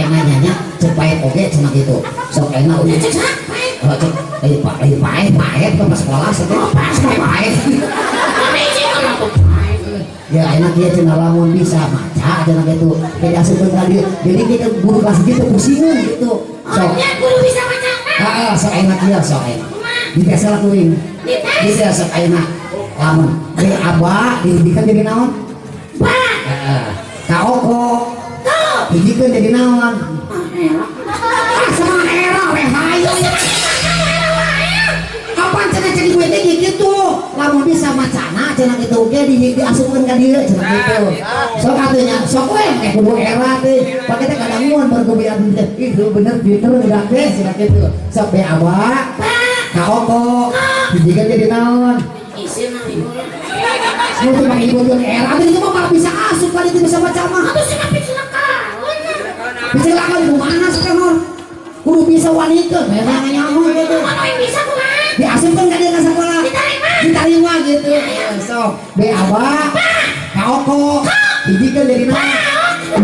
nanya cepet oke cina gitu sok enak udah pahit ke pas sekolah setelah pas pahit ya enak dia cina lamun bisa maca aja gitu kayak asupun tadi jadi kita guru kelas gitu pusingan gitu sok guru bisa maca sok enak dia sok enak biasa lakuin bisa sok enak lamun dari abah didikan jadi naon kaoko didikan jadi naon sama era hayo apaan cina cina gue teh gitu lamun bisa macana cina gitu oke diasupkan ke dia cina gitu sok katanya sok we kayak kudu era teh pakai teh kadanguan berkebiaan itu bener Twitter udah deh cina gitu sok be abah kaoko didikan jadi naon isin mah ibu mau cuma ibu yang era itu mah malah bisa asup kali itu bisa baca mah aduh sih tapi celaka bisa lakon di mana sekarang kudu bisa wanita memang nyamuk gitu mana yang bisa kumaha diasupkan ke dia ke sekolah diterima gitu so be abah kaoko didikan jadi naon